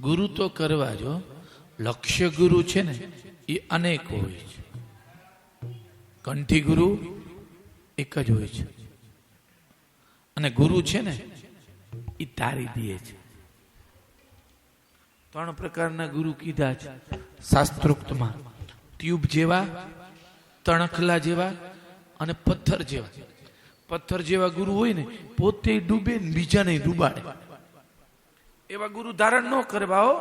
ગુરુ તો કરવા જો, લક્ષ્ય ગુરુ છે ને એ અનેક હોય છે. કંઠી ગુરુ એક જ હોય છે, અને ગુરુ છે ને એ તારી દે છે. 3 પ્રકારના ગુરુ કીધા છે શાસ્ત્રોક્તમાં. ટ્યુબ જેવા, તણખલા જેવા અને પથ્થર જેવા. પથ્થર જેવા ગુરુ હોય ને પોતે ડૂબે ને બીજાને ડૂબાડે, એવા ગુરુ ધારણ ન કરવા હો.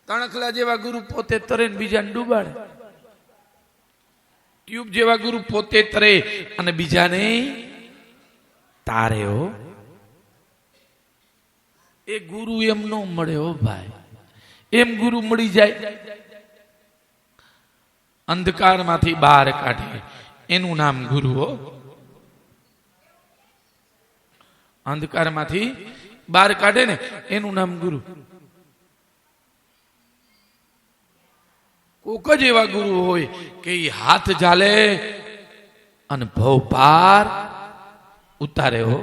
તણખલા જેવા ગુરુ પોતે તરે ને બીજાને ડૂબાડે. ટ્યુબ જેવા ગુરુ પોતે તરે અને બીજાને તારે હો. એ ગુરુ એમ નો મળે હો ભાઈ. એમ ગુરુ મળી જાય, અંધકારમાંથી બહાર કાઢે, એનું નામ ગુરુ હો. અંધકારમાંથી બહાર કાઢે ને એનું નામ ગુરુ. કોક જ એવા ગુરુ હોય કે એ હાથ ઝાલે અને ભવ પાર ઉતારે હો.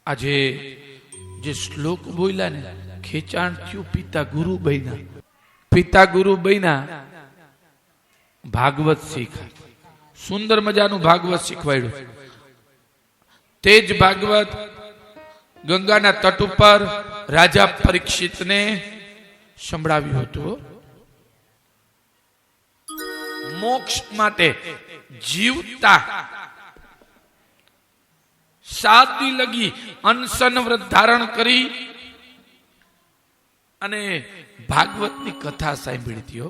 આજે જે શ્લોક બોલ્યા ને, ખેંચાણ થયું પિતા ગુરુ બન્યા. પિતા ગુરુ બન્યા, ભાગવત શીખા. સુંદર મજાનું ભાગવત શીખવાડ્યું. તે જ ભાગવત ગંગાના તટ ઉપર રાજા પરીક્ષિતને સંભળાવ્યું હતું. મોક્ષ માટે જીવતા 7 દી લગી અનશન વ્રત ધારણ કરી અને ભાગવતની કથા સાંભળી હતી.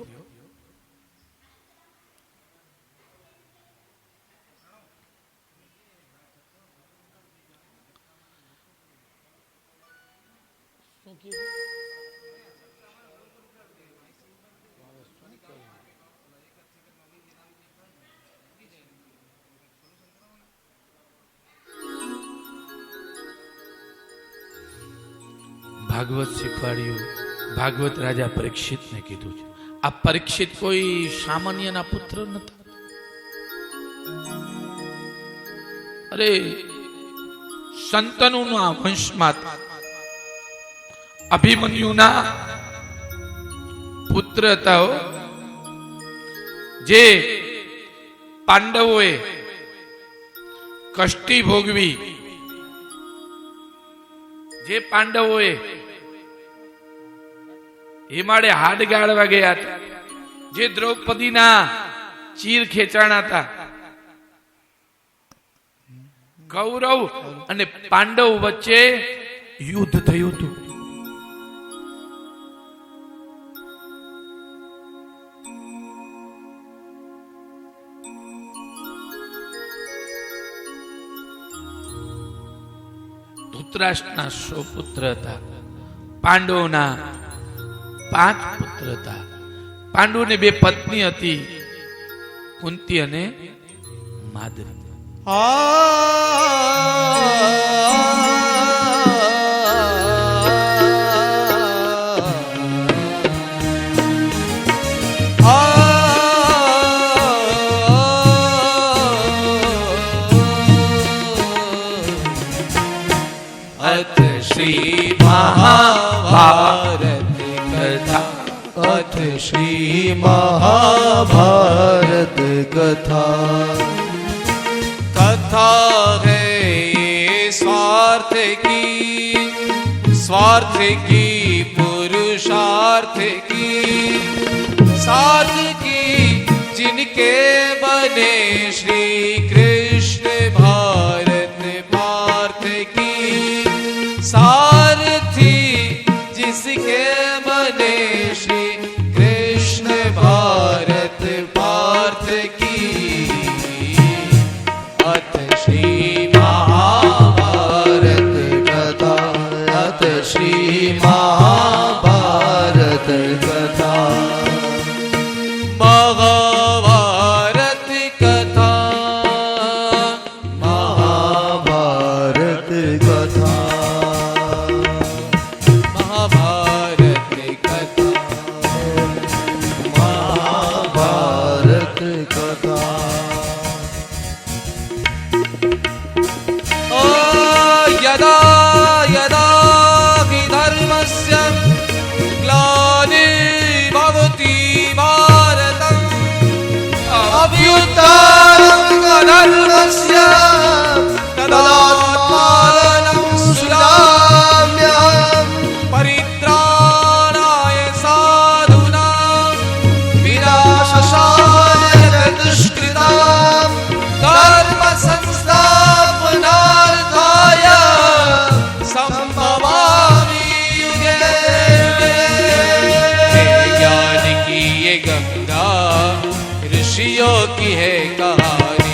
ભાગવત શીખવાડ્યું. ભાગવત રાજા પરીક્ષિત ને કીધું છે. આ પરીક્ષિત કોઈ સામાન્યના પુત્ર નતા. અરે સંતનુના વંશમાં અભિમન્યુના પુત્ર હતા. જે પાંડવોએ કષ્ટી ભોગવી, જે પાંડવોએ હિમાળે હાડ ગાળવા ગયા હતા, જે દ્રૌપદીના ચીર ખેંચાણા હતા. કૌરવ અને પાંડવ વચ્ચે યુદ્ધ થયું હતું. ધૃતરાષ્ટ્રના 100 પુત્ર હતા. પાંડવોના 5 પુત્ર હતા. પાંડવોને 2 પત્ની હતી, કુંતી અને માદ્રી. श्री महाभारत कथा, अथ श्री महाभारत कथा. कथा है ये स्वार्थ की पुरुषार्थ की, सार्थ की जिनके बने श्री कृष्ण भारत पार्थ की, सारथी जिसके बने श्री कृष्ण भारत पार्थ की. अथ श्री महाभारत कथा, अथ श्री महाभारत कथा. महाभारत कथा, महाभारत कथा. महाभारत कथा, ऋषियों की है कहानी,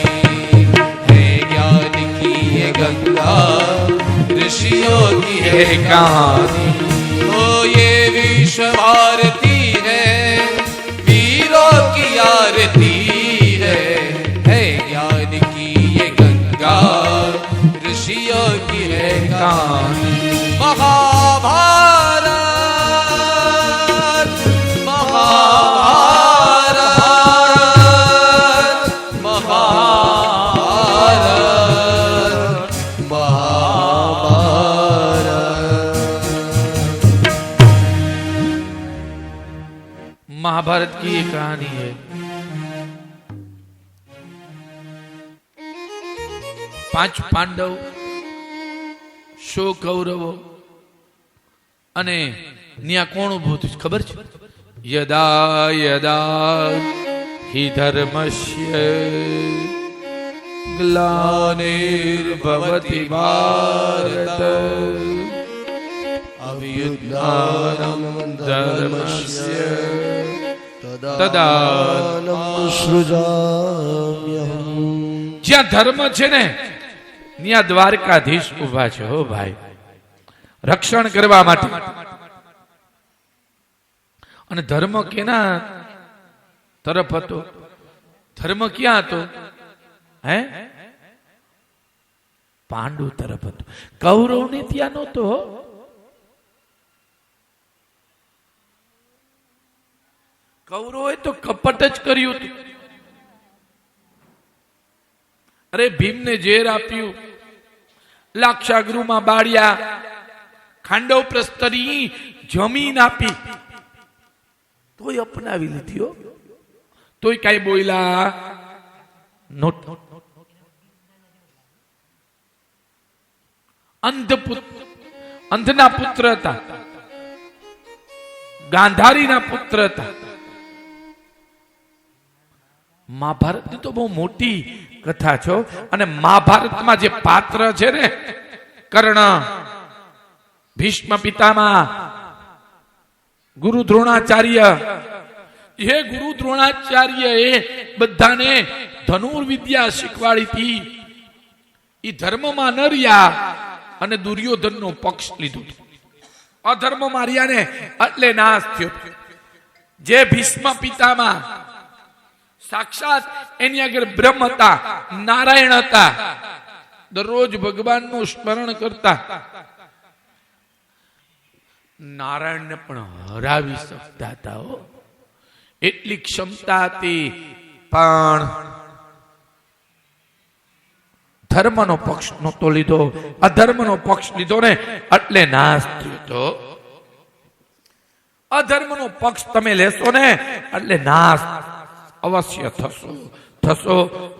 है ज्ञान की ये गंगा, ऋषियों की है कहानी। ओ ये विश्व भारती है, वीरों की आरती है ज्ञान की ये गंगा, ऋषियों की है कहानी। महाभारत महाभारत महाभारत महाभारत की ये कहानी है। પાંચ પાંડવ, 100 કૌરવો અને ન્યા કોણ ઉભું થયું ખબર છે? યદા યદા હિ ધર્મસ્ય ગ્લાનિર્ભવતિ ભારત અભ્યુત્થાનમ ધર્મસ્ય તદાત્માનમ સૃજામ્યહમ। જ્યાં ધર્મ છે ને ત્યાં દ્વારકાધીશ ઉભા છે હો ભાઈ, રક્ષણ કરવા માટે। અને ધર્મ કેના તરફ હતો? ધર્મ ક્યાં હતો? હે? પાંડુ તરફ હતો, કૌરવ ને ત્યાં નહોતો। કૌરવે તો કપટ જ કર્યું હતું। અરે ભીમને ઝેર આપ્યું, લાક્ષાગૃહમાં બાળ્યા, ખાંડવ પ્રસ્તરી જમીન આપી, તોય અપનાવી લીધી હો, તોય કઈ બોલ્યા નહોતો। અંધના પુત્ર હતા, ગાંધારીના પુત્ર હતા। મહાભારતની તો બહુ મોટી કથા છો, અને મહાભારતમાં જે પાત્ર છે ને, કર્ણ, ભીષ્મ પિતામહ, ગુરુ દ્રોણાચાર્ય, એ ગુરુ દ્રોણાચાર્ય એ બધાને ધનુર્વિદ્યા શીખવાડી હતી। એ ધર્મમાં ન રહ્યા અને દુર્યોધનનો પક્ષ લીધો, અધર્મમાં રહ્યા ને એટલે નાશ થયો। જે ભીષ્મ પિતામહ સાક્ષાત એની આગળ બ્રહ્મ હતા, નારાયણ હતા, દરરોજ ભગવાનનું સ્મરણ કરતા, નારાયણને પણ હરાવી શકતા હતા હો, એટલી ક્ષમતા હતી। પણ ધર્મનો પક્ષ નહોતો લીધો, અધર્મનો પક્ષ લીધો ને એટલે નાશ થયો। અધર્મનો પક્ષ તમે લેશો ને એટલે નાશ અવશ્ય થશો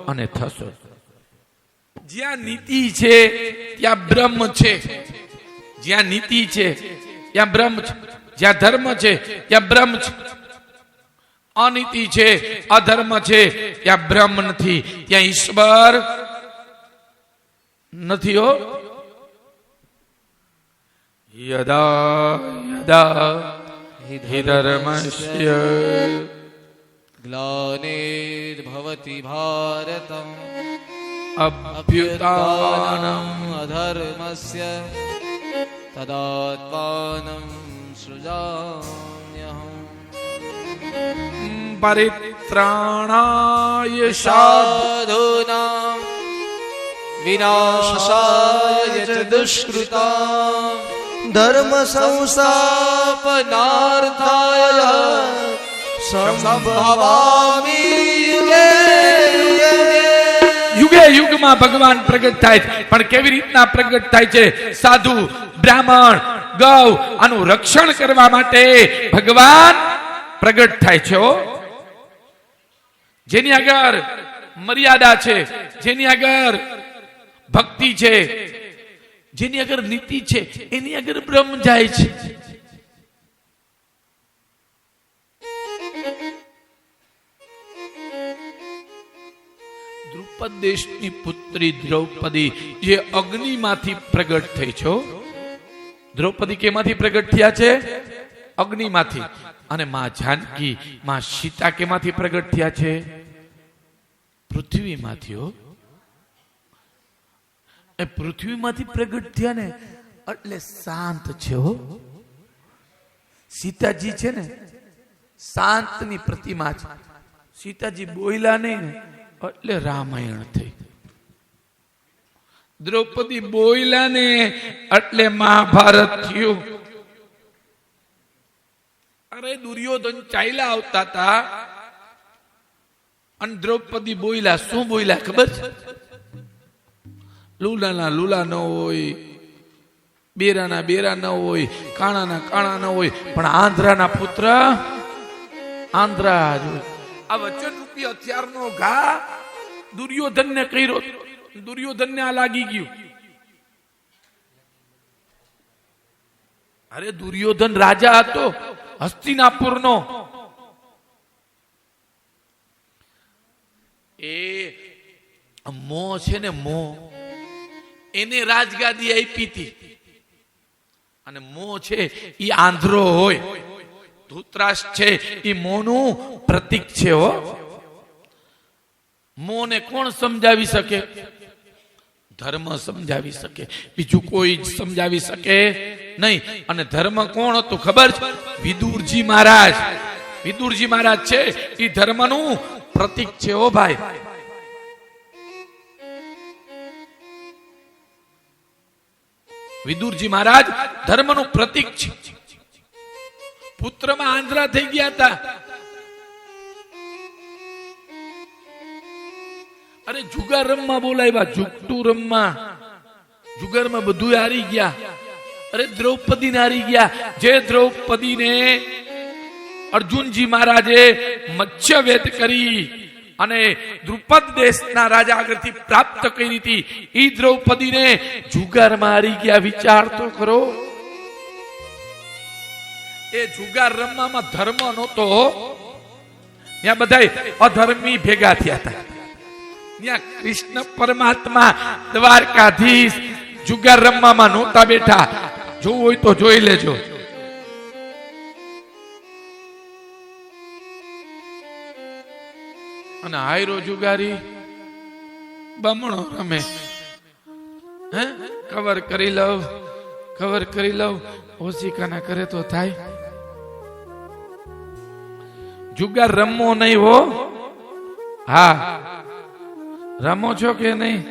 અને થશો। જ્યાં નીતિ છે ત્યાં બ્રહ્મ છે, જ્યાં નીતિ છે ત્યાં બ્રહ્મ છે, જ્યાં ધર્મ છે ત્યાં બ્રહ્મ છે। અનીતિ છે, અધર્મ છે ત્યાં બ્રહ્મ નથી, ત્યાં ઈશ્વર નથી હો। યદા યદા હિ ધર્મસ્ય ગ્લાનિર્ભવતિ ભારતમ અભ્યુત્થાનમ અધર્મસ્ય તદાત્માનમ સૃજામ્યહમ। પરિત્રાણાય સાધૂનાં વિનાશાય ચ દુષ્કૃતાં ધર્મ સંસ્થાપનાર્થાય સંભવામિ યુગે યુગે યુગમાં ભગવાન પ્રગટ થાય છે। પણ કેવી રીતના પ્રગટ થાય છે? સાધુ, બ્રાહ્મણ, ગૌ આનું રક્ષણ કરવા માટે ભગવાન પ્રગટ થાય છે। જેની આગળ મર્યાદા છે, જેની આગળ ભક્તિ છે, જેની આગળ નીતિ છે, એની આગળ બ્રહ્મ જાય છે। દ્રુપદ દેશની પુત્રી દ્રૌપદી જે અગ્નિમાંથી પ્રગટ થઈ છો, દ્રૌપદી કેમાંથી પ્રગટ થયા છે? અગ્નિમાંથી। અને માં જાનકી, માં સીતા કેમાંથી પ્રગટ થયા છે? પૃથ્વીમાંથી હો. એ પૃથ્વીમાંથી પ્રગટ થયા ને એટલે શાંત છે હો. સીતાજી છે ને શાંતની પ્રતિમા છે. સીતાજી બોલ્યા નહીં ને એટલે રામાયણ થઈ. દ્રૌપદી બોલ્યા ને એટલે મહાભારત થયું. અરે દુર્યોધન ચાલ્યા આવતા હતા અને દ્રૌપદી બોલ્યા. શું બોલ્યા ખબર છે? લુલાના લુલા ન હોય, બેરાના બેરા ન હોય, કાણાના કાણા ન હોય, પણ આંધ્રાના પુત્ર આંધ્રા જ હોય. આ વચન રૂપી હથિયારનો ઘા દુર્યોધનને કર્યો. દુર્યોધનને આ લાગી ગયું. અરે દુર્યોધન રાજા હતો હસ્તિનાપુરનો. એ મોહ છે ને મોહ, એને રાજગાદી આપી હતી. અને મોહ છે એ આંધ્રો હોય. ધૃતરાષ્ટ્ર છે એ મોહનું પ્રતીક છે હો. મોહને કોણ સમજાવી શકે? ધર્મ સમજાવી શકે, બીજું કોઈ સમજાવી શકે નહીં. અને ધર્મ કોણ હતું ખબર છે? વિદુરજી મહારાજ. વિદુરજી મહારાજ છે એ ધર્મનું પ્રતીક છે ઓ ભાઈ. વિદુરજી મહારાજ ધર્મનું પ્રતીક છે. પુત્રમાં આંધ્રા થઈ ગયા હતા. અરે જુગાર રમવા બોલાવ્યા, જુગટુ રમવા. જુગારમાં બધું હારી ગયા. અરે દ્રૌપદીને હારી ગયા. જે દ્રૌપદીને અર્જુનજી મહારાજે મત્સ્યવેદ કરી અને દ્રુપદ દેશના રાજા આગળથી પ્રાપ્ત કરી હતી, એ દ્રૌપદીને જુગારમાં હારી ગયા. વિચાર તો કરો. એ જુગાર રમવામાં ધર્મ નહોતો. ત્યાં બધા અધર્મી ભેગા થયા હતા. ત્યાં કૃષ્ણ પરમાત્મા દ્વારકાધીશ જુગાર રમવામાં નહોતા બેઠા. જોવું હોય તો જોઈ લેજો. અને હાયરો જુગારી બમણો રમે. હે કવર કરી લઉં, કવર કરી લઉં, ઓશિકાના કરે તો થાય. જુગાર રમવો નહીં હો. હા રમો છો કે નહીં?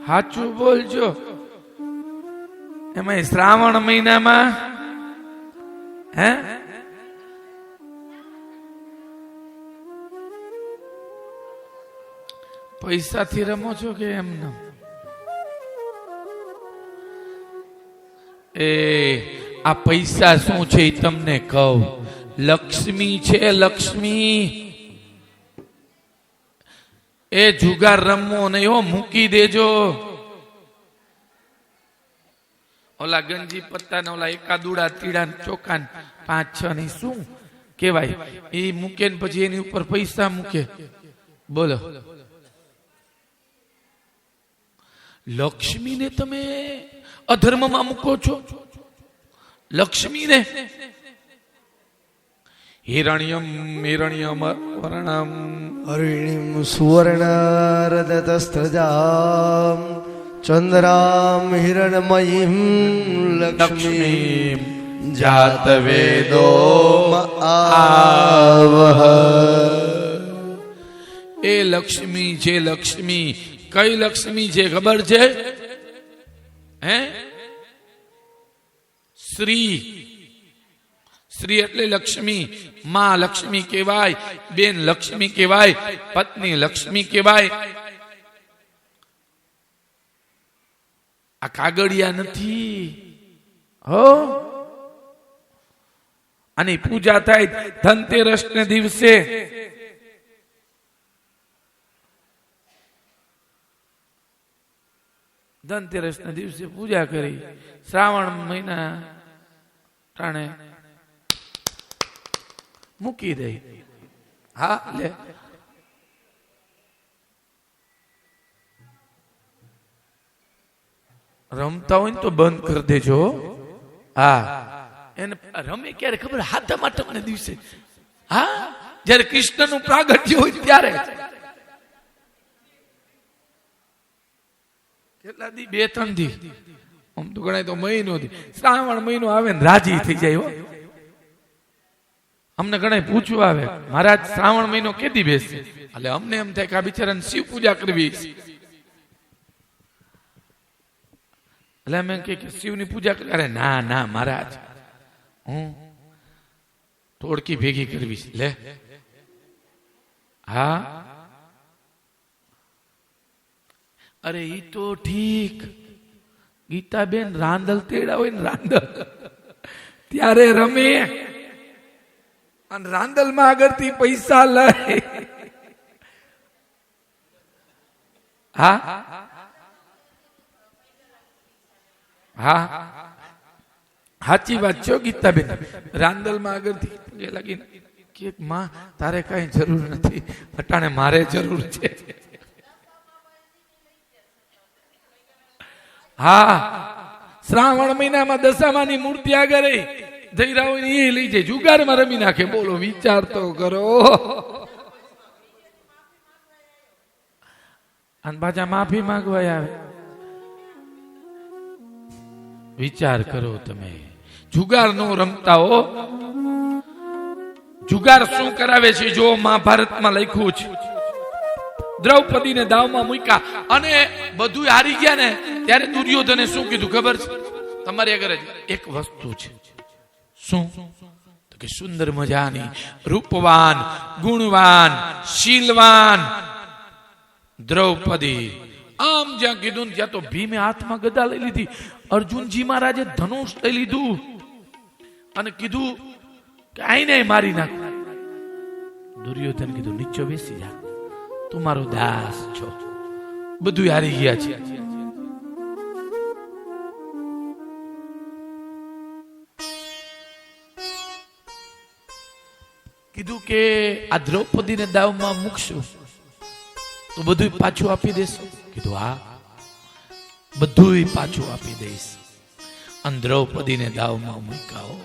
સાચું બોલજો. એમાં શ્રાવણ મહિનામાં હે પૈસાથી રમો છો કે એમને? એ આ પૈસા શું છે એ તમને કહું. લક્ષ્મી છે, લક્ષ્મી. એ જુગાર રમવો નહીં હો, મૂકી દેજો. ઓલા ગંજી પત્તા ઓલા એકાદુડા તીડા ચોખા 5-6 ની શું કેવાય એ મૂકે ને પછી એની ઉપર પૈસા મૂકે. બોલો, લક્ષ્મીને તમે અધર્મમાં મૂકો છો? લક્ષ્મીને હિરણ્યમ હિરણ્યમ વર્ણમ હરિણીમ સુવર્ણરદતસ્ત્રજામ ચંદ્રામ હિરણમયીમ લક્ષ્મીમ જાતવેદો આવહ. એ લક્ષ્મી છે. લક્ષ્મી કઈ લક્ષ્મી છે ખબર છે? હે શ્રી. શ્રી એટલે લક્ષ્મી. માં લક્ષ્મી કહેવાય, બેન લક્ષ્મી કહેવાય, પત્ની લક્ષ્મી કહેવાય. આ કાગળિયા નથી હો. આની પૂજા થાય ધનતેરસ ને દિવસે. ધનતેરસ ના દિવસે પૂજા કરી. શ્રાવણ મહિના ટાણે મૂકી દે. હા લે રમતા હોય ને તો બંધ કરી દેજો. હા એને રમે ક્યારે ખબર? હાથમ આઠમ ના દિવસે. હા જયારે કૃષ્ણ નું પ્રાગટ્ય હોય ત્યારે. કેટલા દી? 2-3 દી. આમ તો ગણાય તો મહિનો દી. શ્રાવણ મહિનો આવે ને રાજી થઈ જાય હો. અમને ગણાય પૂછવા આવે, મહારાજ શ્રાવણ મહિનો કેદી બેસશે? એટલે અમને એમ થાય કે આ બિચારાને શિવ પૂજા કરવી. એટલે અમે કે શિવની પૂજા કરી. અરે ના ના મહારાજ, હું ટોળકી ભેગી કરવી છે. લે હા, અરે ઈ તો ઠીક. ગીતાબેન રાંદલ તેડા હોય ને રાંદલ ત્યારે રમે, અને રાંદલ માં આગળથી પૈસા લે. હા હા, સાચી વાત છે ગીતાબેન. રાંદલ માં આગળથી લાગી કે માં તારે કઈ જરૂર નથી, અટાણે મારે જરૂર છે. હા, શ્રાવણ મહિનામાં દશામાની મૂર્તિ આગળ જઈ રહ્યા હોય ને એ લઈ જાય, જુગારમાં રમી નાખે. બોલો, વિચાર તો કરો. અને પાછા માફી માંગવા આવે. વિચાર કરો તમે. જુગાર નો રમતા હો. જુગાર શું કરાવે છે જો મહાભારતમાં લખ્યું છે. દ્રૌપદીને દાવમાં મૂક્યા અને બધું હારી ગયા ને ત્યારે દુર્યોધને શું કીધું ખબર છે? તમારી આગળ એક વસ્તુ છે. શું? તો કે સુંદર મજાની, રૂપવાન, ગુણવાન, શીલવાન દ્રૌપદી. આમ જ્યાં કીધું ને ત્યાં તો ભીમે હાથમાં ગદા લઈ લીધી, અર્જુનજી મહારાજે ધનુષ લઈ લીધું અને કીધું કે આઈને મારી નાખ. દુર્યોધન કીધું નીચે બેસી જા, તું મારો દાસ છો. બધું હારી ગયા છે. કીધું કે આ દ્રૌપદીને દાવમાં મૂકશું તો બધું પાછું આપી દેશો? કીધું હા, બધું પાછું આપી દઈશ. અને દ્રૌપદીને દાવમાં મૂક્યા,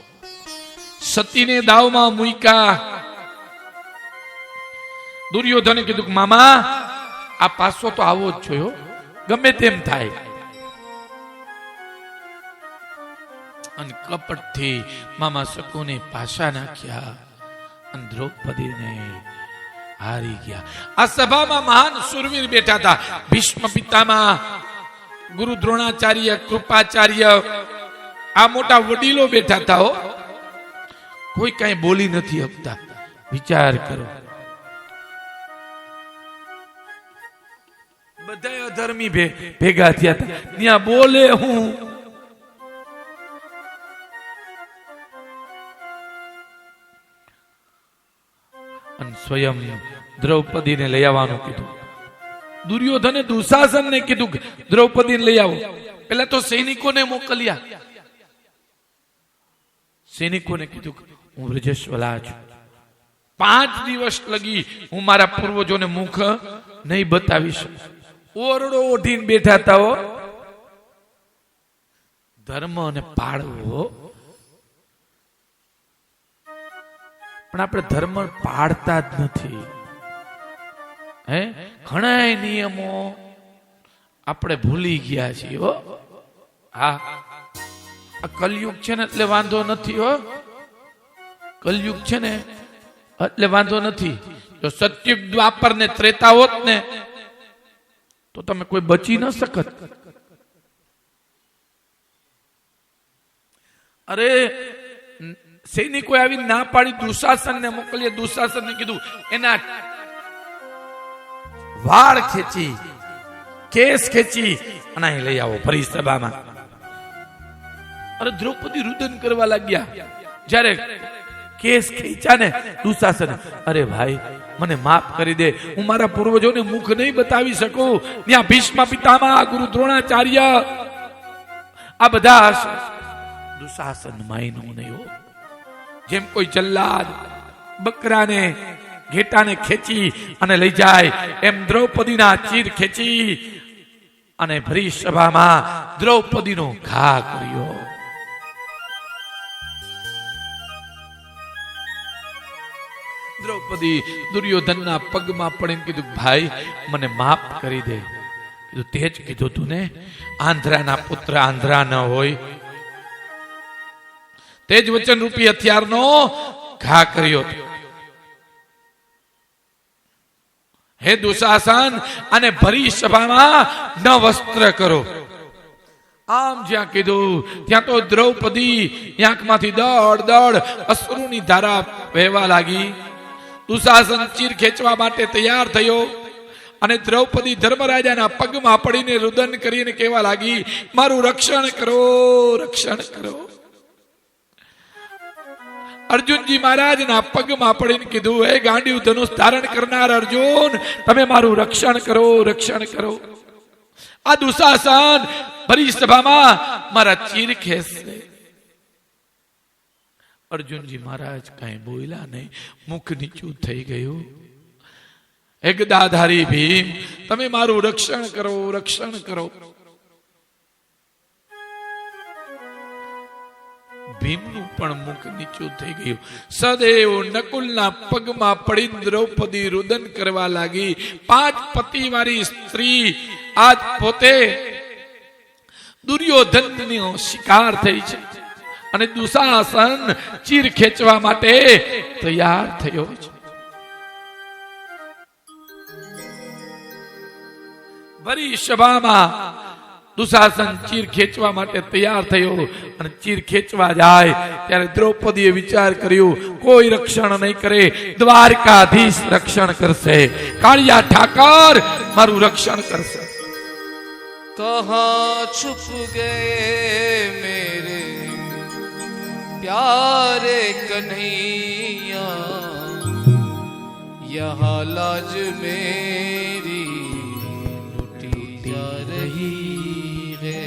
સતીને દાવમાં મૂક્યા. દુર્યોધને કીધું કે મામા આ પાછો તો આવો જ છો, ગમે તેમ થાય. અને કપટથી મામા શકુને પાછા નાખ્યા અને દ્રૌપદીને હારી ગયા. આ સભામાં મહાન સુરવીર બેઠા હતા. ભીષ્મ પિતામહ, ગુરુ દ્રોણાચાર્ય, કૃપાચાર્ય, આ મોટા વડીલો બેઠા હતા હો. કોઈ કઈ બોલી નથી શકતા. વિચાર કરો. બધા અધર્મી ભેગા થયા હતા. ત્યાં બોલે હું. અને સ્વયં દ્રૌપદીને લઈ આવવાનું કીધું. દુર્યોધને દુશાસનને કીધું કે દ્રૌપદીને લઈ આવો. પેલા તો સૈનિકોને મોકલ્યા. સૈનિકોને કીધું કે હું વ્રજસ્વલા છું, 5 દિવસ લગી હું મારા પૂર્વજોને મુખ નહીં બતાવી શકું. ઓરડો ઓઢીને બેઠા હતા. ધર્મ અને પાળવો. પણ આપણે ધર્મ પાળતા જ નથી. હે, ઘણા નિયમો આપણે ભૂલી ગયા છીએ. હો હા, આ કલયુગ છે ને એટલે વાંધો નથી. હો, કલયુગ છે ને એટલે વાંધો નથી. જો સત્યુગ, દ્વાપર ને ત્રેતા હોત ને તો તમે કોઈ બચી ન શકત. અરે સૈનિકો આવી ના પાડી, દુશાસન ને મોકલીએ. દુશાસન ને કીધું એના વાળ ખેંચી, કેસ ખેંચી અને અહીં લઈ આવો ફરી સભામાં. અરે દ્રૌપદી રુદન કરવા લાગ્યા. જ્યારે કેસ ખેંચ્યા ને દુશાસન, અરે ભાઈ મને માફ કરી દે, હું મારા પૂર્વજોને મુખ નહીં બતાવી શકું. ત્યાં ભીષ્મ પિતામહ, ગુરુ દ્રોણાચાર્ય આ બધા દુશાસન માયનું નહીં હો. જેમ કોઈ જલ્લાદ બકરાને, ઘેટાને ખેંચી અને લઈ જાય એમ દ્રૌપદીના ચીર ખેંચી અને ભરી સભામાં દ્રૌપદીનો ઘા કર્યો. દ્રૌપદી દુર્યોધનના પગમાં પડીને કીધું ભાઈ મને માફ કરી દે. કીધું તે જ કીધું તું ને, આંધ્રાના પુત્ર આંધ્રા ન હોય. તે જ વચન રૂપી હથિયારનો ઘા કર્યો. હે દુશાસન, અને ભરી સભામાં ન વસ્ત્ર કરો. આમ જ્યાં કીધું ત્યાં તો દ્રૌપદી આંખમાંથી દળ દળ અશ્રુની ધારા વહેવા લાગી. દુશાસન ચીર ખેંચવા માટે તૈયાર થયો અને દ્રૌપદી ધર્મરાજાના પગમાં પડીને રુદન કરીને કહેવા લાગી, મારું રક્ષણ કરો, રક્ષણ કરો. અર્જુનજી મહારાજના પગમાં પડીને કીધું, હે ગાંડીવ ધનુષ ધારણ કરનાર અર્જુન, તમે મારું રક્ષણ કરો, રક્ષણ કરો. આ દુશાસન ભરી સભામાં મારા ચીર ખેંચશે. અર્જુનજી મહારાજ કઈ બોલ્યા નહીં, મુખ નીચું થઈ ગયું. હે ગદાધારી ભીમ, તમે મારું રક્ષણ કરો, રક્ષણ કરો. ભીમનું પણ મુખ નીચું થઈ ગયું. સદૈવ નકુલના પગમાં પડી દ્રૌપદી રુદન કરવા લાગી. 5 પતિવાળી સ્ત્રી આજ પોતે દુર્યોધનનો શિકાર થઈ છે અને દુશાસન ચીર ખેંચવા માટે તૈયાર થયો છે. ભરી સભામાં દુશાસન ચીર ખેંચવા માટે તૈયાર થયો અને ચીર ખેંચવા જાય ત્યારે દ્રૌપદીએ વિચાર કર્યો, કોઈ રક્ષણ નહીં કરે, દ્વારકાધીશ રક્ષણ કરશે, કાળિયા ઠાકર મારું રક્ષણ કરશે. कहाँ छुप गए मेरे प्यारे कन्हैया, यहाँ लाज मेरी लुटी जा रही है,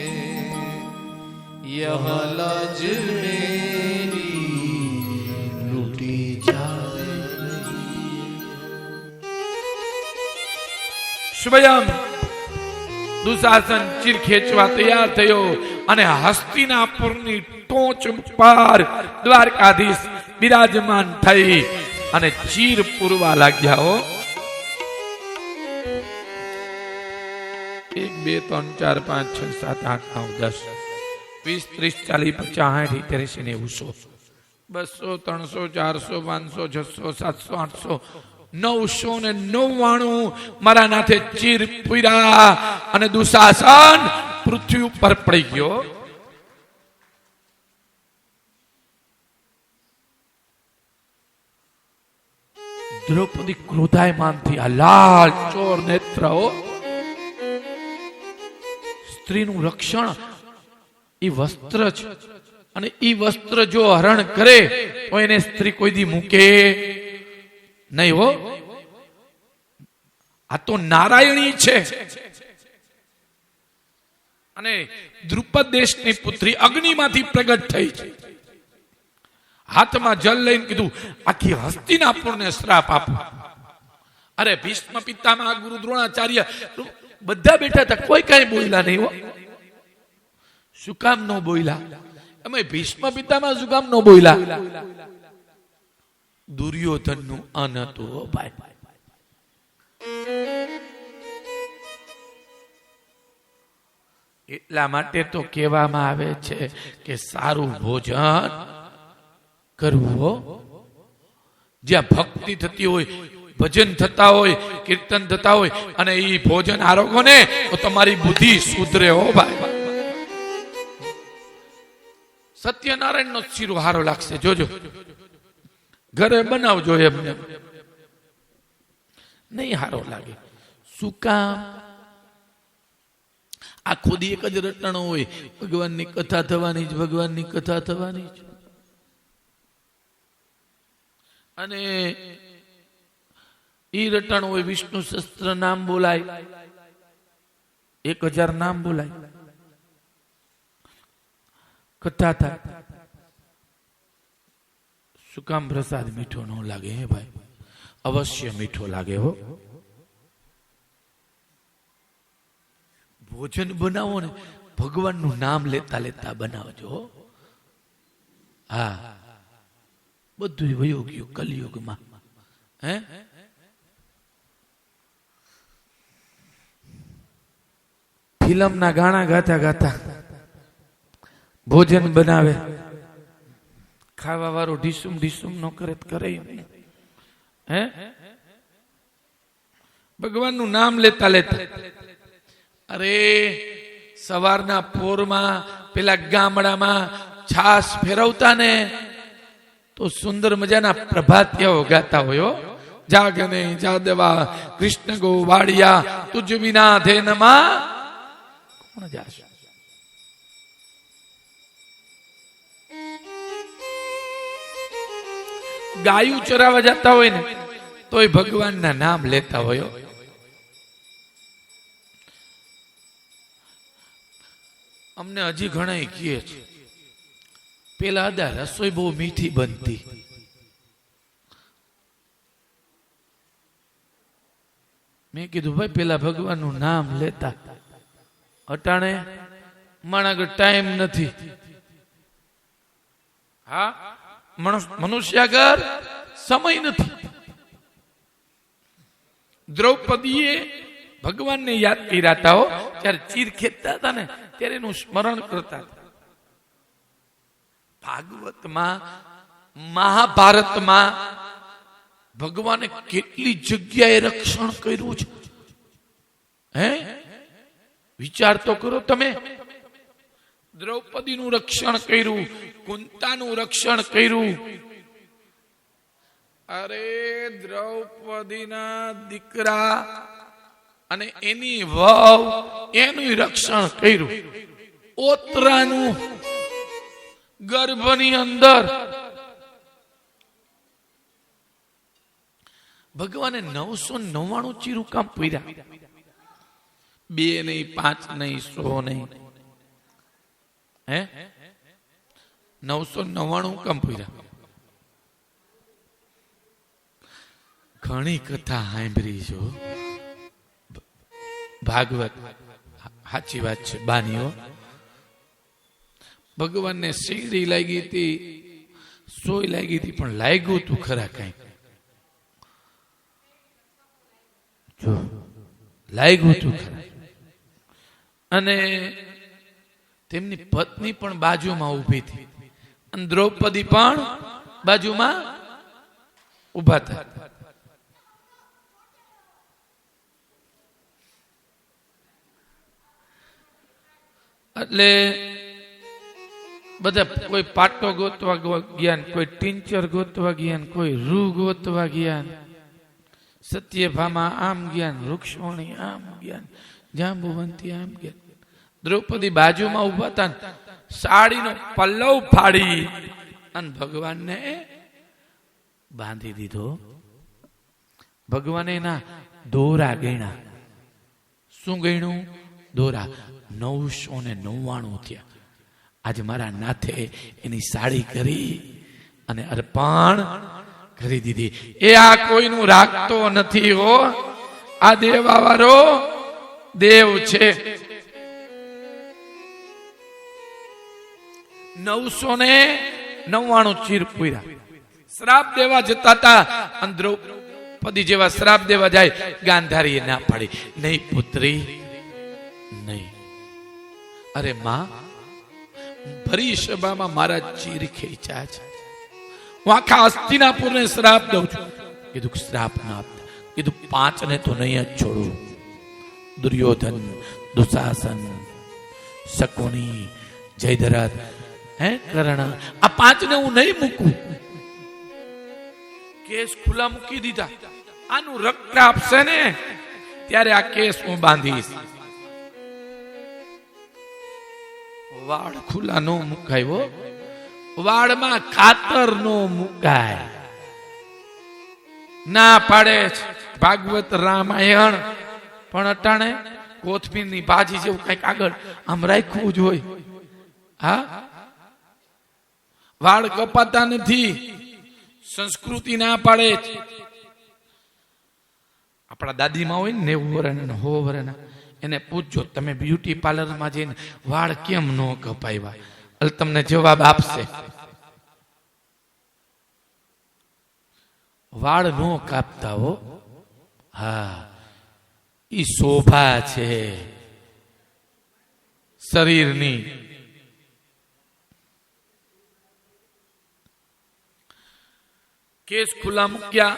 यहाँ लाज मेरी लुटी जा रही. સ્વયં દુશાસન ચીર ખેંચવા તૈયાર થયો અને હસ્તિનાપુરની ટોચ પર દ્વારકાધીશ બિરાજમાન થઈ અને ચીર પૂરવા લાગ્યા. 1 2 3 4 5 6 7 8 9 10 20 30 40 50 60 70 80 90 200 300 400 500 600 700 800 999 મારા નાથે ચીર પૂર્યા અને દુશાસન પૃથ્વી ઉપર પડી ગયો. દ્રૌપદી ક્રોધાયમાન થી આ લાલ ચોર નેત્ર, સ્ત્રીનું રક્ષણ એ વસ્ત્ર છે અને એ વસ્ત્ર જો હરણ કરે તો એને સ્ત્રી કોઈ દી મૂકે નહીં હો. આ તો નારાયણી છે. અને દ્રુપદ દેશની પુત્રી અગ્નિમાંથી પ્રગટ થઈ છે. હાથમાં જલ લઈને કીધું, આખી હસ્તિનાપુરને શ્રાપ આપો. અરે ભીષ્મ પિતામહ ગુરુ દ્રોણાચાર્ય બધા બેઠા હતા, કોઈ કઈ બોલ્યા નહીં હો. શું કામ ન બોલ્યા? અમે ભીષ્મ પિતામહ શું કામ ન બોલ્યા? દુર્યોધન નું અન હતું ભાઈ. એટલા માટે તો કહેવામાં આવે છે કે સારું ભોજન કરવું. જ્યાં ભક્તિ થતી હોય, ભજન થતા હોય, કીર્તન થતા હોય અને એ ભોજન આરોગો ને તો તમારી બુદ્ધિ સુધરે હો ભાઈ. સત્યનારાયણ નો શીરો હારો લાગશે, જોજો. ઘરે બનાવજો, એમને નહીં હારો લાગે. શું કામ? આખો દી એક જ રટણ હોય, ભગવાનની કથા થવાની જ, ભગવાનની કથા થવાની જ. અને ઈ રટણ હોય, વિષ્ણુ સહસ્ત્ર નામ બોલાય, 1000 નામ બોલાય, કથા થાય. શું કામ પ્રસાદ મીઠો ન લાગે? હે ભાઈ, અવશ્ય મીઠો લાગે હો. ભોજન બનાવો ને ભગવાનનું નામ લેતા લેતા બનાવજો. હા, બધું વયું ગયું કલયુગમાં. હે ફિલ્મના ગાણા ગાતા ગાતા ભોજન બનાવે, ખાવા વાળો ઢીસુમ ઢીસુમ નો કરે તો કરે નહીં. હે ભગવાનનું નામ લેતા લેતા અરે સવારના પોરમાં પેલા ગામડામાં છાસ ફેરવતા ને તો સુંદર મજાના પ્રભાતિયાઓ ગાતા હોય. જાગને જાદવા કૃષ્ણ ગો વાડિયા તુજ વિના ધેનમાં કોણ જાશે. ગાયું ચરાવવા જતા હોય ને તોય ભગવાનના નામ લેતા હોય. અમને હજી ઘણા કહે છે પેલા અદા રસોઈ બહુ મીઠી બનતી. મેં કીધું ભાઈ પેલા ભગવાનનું નામ લેતા, અટાણે માણસ ટાઈમ નથી. હા મનુષ્ય આગળ સમય નથી. દ્રૌપદીએ ભગવાનને યાદ કર્યા હતા હો, ત્યારે ચીર ખેંચતા હતા ને ત્યારે એનું સ્મરણ કરતા હતા. ભાગવતમાં મહાભારતમાં ભગવાને કેટલી જગ્યાએ રક્ષણ કર્યું છે. હે વિચાર તો કરો તમે. દ્રૌપદીનું રક્ષણ કર્યું, કુંતાનું રક્ષણ કર્યું. અરે દ્રૌપદીના દીકરા અને એની વહુ એનું રક્ષણ કર્યું. ઓતરાનું ગર્ભની અંદર ભગવાને 999 ચીરું કામ પૂર્યા. 2 નહીં, 5 નહીં, 100 નહીં. હે 999 કામ પૂર્યા. ઘણી કથા સાંભળી છો ભાગવત. સાચી વાત છે બાનીઓ. ભગવાનને શીંગડી લાગી હતી, સોય લાગી હતી, પણ લાગ્યું તું ખરા કઈ. જો લાગ્યું તું ખરા. અને તેમની પત્ની પણ બાજુમાં ઊભી હતી અને દ્રૌપદી પણ બાજુમાં ઊભા હતા. એટલે બધા કોઈ પાટો ગોતવા ગયા, કોઈ ટિંચર ગોતવા ગયા, કોઈ રૂ ગોતવા ગયા. સત્યભામા આમ ગયા, વૃક્ષોણી આમ ગયા, જાંબુવંતી આમ ગયા. દ્રૌપદી બાજુમાં ઉભા હતા, સાડીનો પલ્લવ ફાડી અને ભગવાનને બાંધી દીધો. ભગવાને એના દોરા ગણ્યા. શું ગણ્યું? દોરા 999 થયા. આજે મારા નાથે એની સાડી કરી અને અર્પણ કરી દીધી. એ આ કોઈનું રાખતો નથી હો. આ દેવાવાળો દેવ છે. 999 ચીર પૂર્યા. શ્રાપ દેવા જતા હતા, દ્રૌપદી જેવા શ્રાપ દેવા જાય, ગાંધારીએ ના પાડી, નહીં પુત્રી નહીં. અરે માં, ભરી સભામાં મારા ચીર ખેંચ્યા છે. હું આખા હસ્તિનાપુરને શ્રાપ દઉં છું. કીધું શ્રાપ ના આપતા. કીધું 5 ને તો નહીં જ છોડું. દુર્યોધન, દુશાસન, શકુની, જયદ્રથ, કર્ણ, આ 5 ને હું નહીં મૂકું. કેસ ખુલ્લા મૂકી દીધા. આનું રક્ત આપશે ને ત્યારે આ કેસ હું બાંધીશ. વાળ ખુલ્લા નો મુકાય. વાળમાં ખાતર નો મુકાય. ના પાડે છે ભાગવત રામાયણ. પણ અટાણે કોથમીર ની ભાજી જેવું કઈક આગળ આમ રાખવું જોઈએ. હા, વાળ કપાતા નથી, સંસ્કૃતિ ના પાડે છે. આપણા દાદીમાં હોય ને 90 વર્ષના 100 વર્ષના, એને પૂછજો તમે બ્યુટી પાર્લરમાં જઈને વાળ કેમ ન કપાવ્યા, એટલે તમને જવાબ આપશે. વાળ નો કાપતા હો. હા, ઈ શોભા છે. શરીરની. કેસ ખુલ્લા મૂક્યા,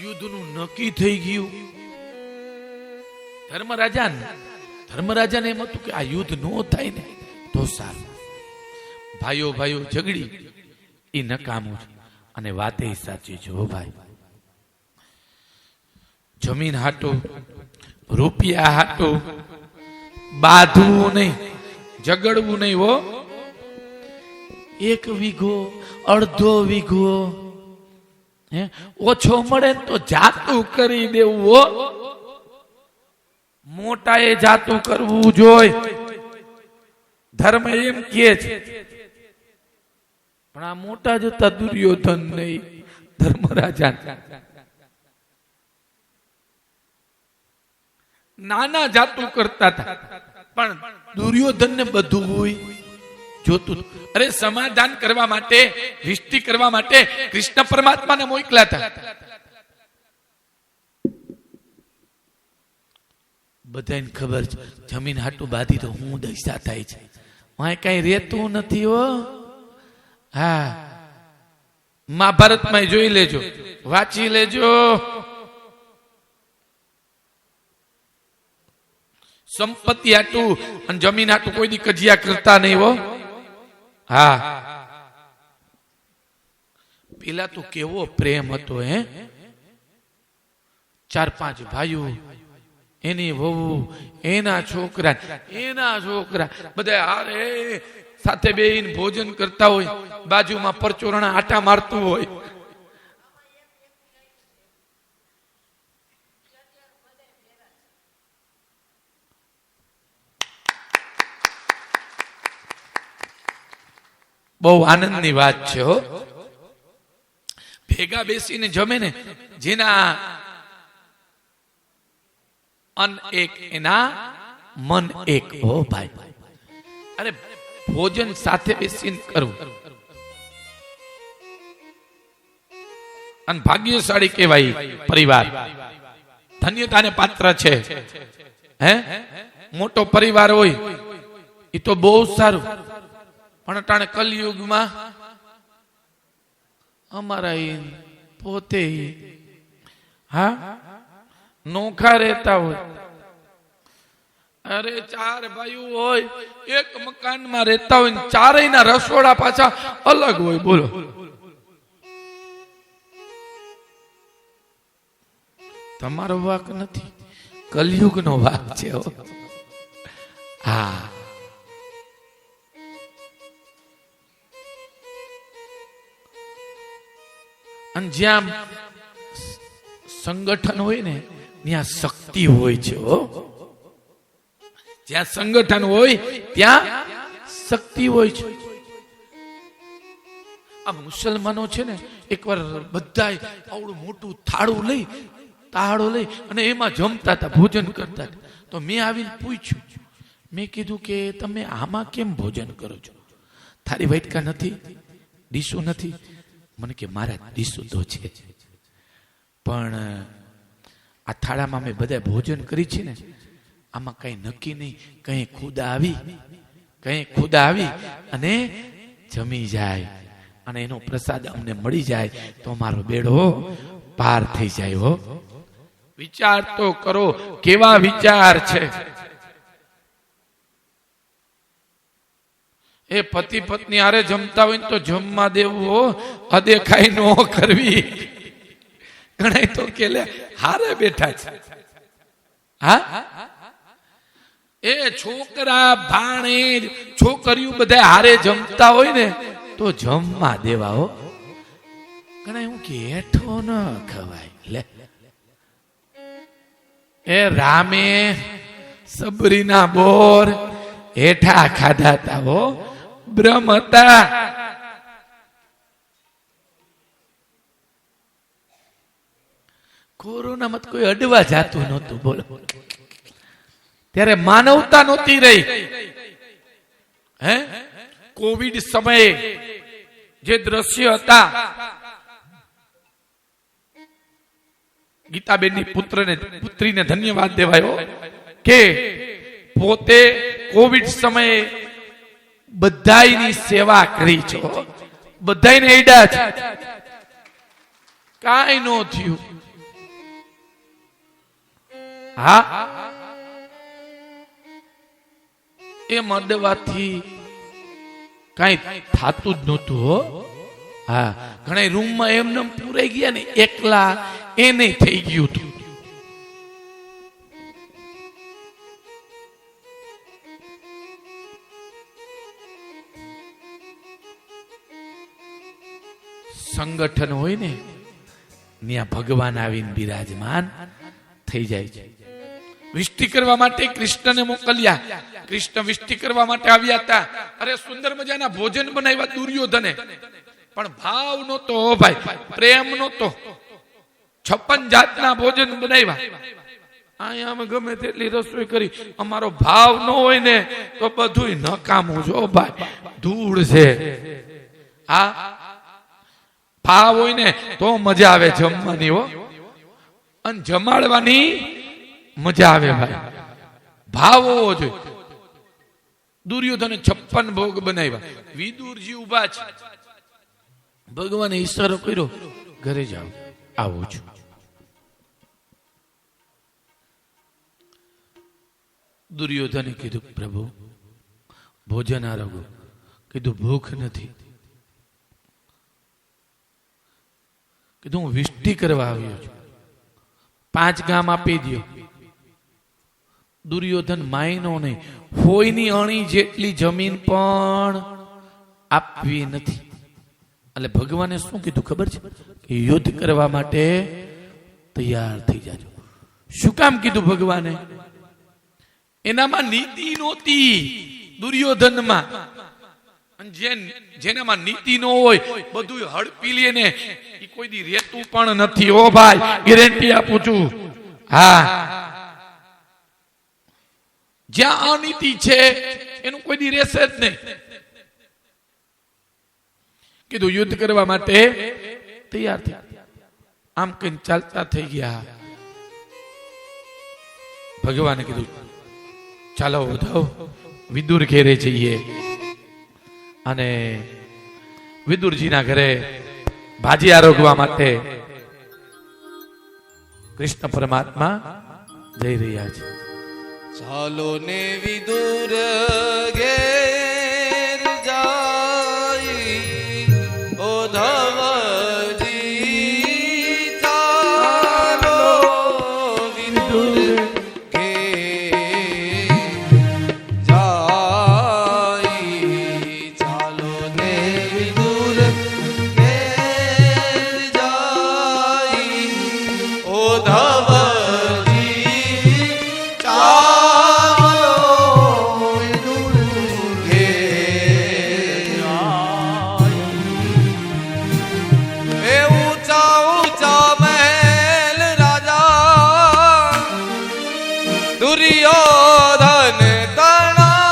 યુદ્ધનું નક્કી થઈ ગયું. ધર્મરાજાને એમ હતું કે આ યુદ્ધ નો થાય ને તો સારું. ભાઈઓ ઝઘડી એ નકામું છે. અને વાત એ સાચી છે હો ભાઈ. જમીન હાટું, રૂપિયા હાટું બાંધવું નહીં, ઝઘડવું નહીં હો. 1 વીઘો, અડધો વીઘો ઓછો મળે તો જાતું કરી દેવું હો. મોટા એ જાતું કરવું જોઈએ. ધર્મ એમ કહે છે. પણ આ મોટા જતા દુર્યોધન નહીં, ધર્મરાજા નાના જાતું કરતા હતા. પણ દુર્યોધન ને બધું હોય જોતું. અરે સમાધાન કરવા માટે, રિષ્ટિ કરવા માટે કૃષ્ણ પરમાત્માને મોકલ્યા હતા. બધાને ખબર છે જમીન હાટું બાંધી તો હું દશા થાય છે. વાય કઈ રેતું નથી હો. હા, મહાભારતમાં જોઈ લેજો, વાંચી લેજો. સંપત્તિ હાટું અને જમીન હાટું કોઈ દી કજિયા કરતા નહીં હો. હા, પેલા તો કેવો પ્રેમ હતો હે. 4-5 ભાઈઓ, એની વહુ, એના છોકરા બધા હારે સાથે બેહીને ભોજન કરતા હોય. બાજુમાં પરચોરણા આટા મારતું હોય. બહુ આનંદની વાત છે હો. ભેગા બેસીને જમે ને, જેના અન્ન એક એના મન એક હો ભાઈ. અરે ભોજન સાથે બેસીને કરવું અને ભાગ્યશાળી કહેવાય પરિવાર. ધન્યતાને પાત્ર છે. હે, મોટો પરિવાર હોય એ તો બહુ સારું. પણ અટાણે કલયુગમાં અમારા પોતે હા નોખા રહેતા હોય. અરે 4 ભાઈઓ હોય, એક મકાનમાં રહેતા હોય, ચારેય ના રસોડા પાછા અલગ હોય. બોલો, તમારો વાક નથી, કલયુગ નો વાક છે. હા, અને જ્યાં સંગઠન હોય ને ત્યાં શક્તિ હોય છે. જ્યાં સંગઠન હોય ત્યાં શક્તિ હોય છે. આ મુસલમાનો છે ને, એકવાર બધા આવડું મોટું તાળો લઈ અને એમાં જમતા હતા, ભોજન કરતા હતા. તો મેં આવીને પૂછ્યું, મેં કીધું કે તમે આમાં કેમ ભોજન કરો છો? થાળી વાટકા નથી, ડીશું નથી? મને કે મારા ડીશું તો છે, પણ આ થાળામાં અમે બધા ભોજન કરી છે ને, આમાં કઈ નક્કી નહીં, કઈ ખુદા આવી અને જમી જાય અને એનો પ્રસાદ અમને મળી જાય તો અમારો બેડો પાર થઈ જાય. હો, વિચાર તો કરો કેવા વિચાર છે. એ પતિ પત્ની હારે જમતા હોય તો જમવા દેવું હો, અદેખાઈ નો કરવી. ઘણા તો કે હારે બેઠા છે. હા, એ છોકરા ભાણેજ છોકરીઓ બધા હારે જમતા હોય ને તો જમવા દેવા હો. ઘણા એવું કે હેઠો ન ખવાય. લે, એ રામે સબરીના બોર હેઠા ખાધા તા હો, બ્રહ્મ હતા. કોરોના મત કોઈ અડવા જાતું નહોતું. બોલો, ત્યારે માનવતા નહોતી રહી. હે, કોવિડ સમયે જે દ્રશ્ય હતા, ગીતાબેનની પુત્રીને ધન્યવાદ દેવાયો કે પોતે કોવિડ સમયે બધાયની સેવા કરી છો, બધાયને એડા છે, કાંઈ નો થયું. હા, એમ અડવાથી કઈ થાતું જ નહોતું હો. હા, ઘણા રૂમમાં એમને પૂરાઈ ગયા ને એકલા, એને થઈ ગયું હતું. સંગઠન હોય ને ત્યાં ભગવાન આવીને બિરાજમાન થઈ જાય છે. વિષ્ટિ કરવા માટે કૃષ્ણને મોકલ્યા. કૃષ્ણ વિષ્ટિ કરવા માટે આવ્યા હતા. અરે સુંદર મજાના ભોજન બનાવ્યા દુર્યોધને, પણ ભાવ નહોતો ભાઈ, પ્રેમ નહોતો. 56 જાતના ભોજન બનાવ્યા. અહીંયા અમે ગમે તેટલી રસોઈ કરી, અમારો ભાવ ન હોય ને તો બધું નકામું જો ભાઈ, ધૂળ છે. હા, ભાવ હોય ને તો મજા આવે જમવાની હો, અને જમાડવાની મજા આવે ભાઈ. ભાવ હોવો જોઈએ. દુર્યોધને 56 ભોગ બનાવ્યા. વિદુરજી ઉભા છે. ભગવાને ઈશારો કર્યો, ઘરે જાઓ, આવું છું. દુર્યોધને કીધું, પ્રભુ ભોજન આરોગો. કીધું ભૂખ નથી. કીધું હું વિષ્ટિ કરવા આવ્યો છું, 5 ગામ આપી દો. દુર્યોધન માયનો નહીં, ફોઈની અણી જેટલી જમીન પણ આપવી નથી. એટલે ભગવાને શું કીધું ખબર છે? કે યુદ્ધ કરવા માટે તૈયાર થઈ જાજો. શું કામ કીધું ભગવાને? એનામાં નીતિ નહોતી દુર્યોધનમાં. જેનામાં નીતિ ન હોય બધું હડપી લે ને એ કોઈ દી રેતું પણ નથી હો ભાઈ, ગેરંટી આપું છું. હા, જ્યાં અનીતિ છે એનું કોઈ દી રહેશે જ નહીં. કીધું યુદ્ધ કરવા માટે તૈયાર થયા. આમ કઈ ચાલતા થઈ ગયા. ભગવાને કીધું ચાલો વધાવો, વિદુર ઘેરે જઈએ. અને વિદુરજીના ઘરે ભાજી આરોગવા માટે કૃષ્ણ પરમાત્મા જઈ રહ્યા છે. ચાલો ને વિદુર ઘેર જાય, ઓધવજી ચાલો વિદુર ઘેર જાય, ચાલો ને વિદુર ઘેર જાય, ઓધવજી ચાલો વિદુર ઘેર જાય. એ ઊંચા ઊંચા મહેલ રાજા દુર્યોધન તણા,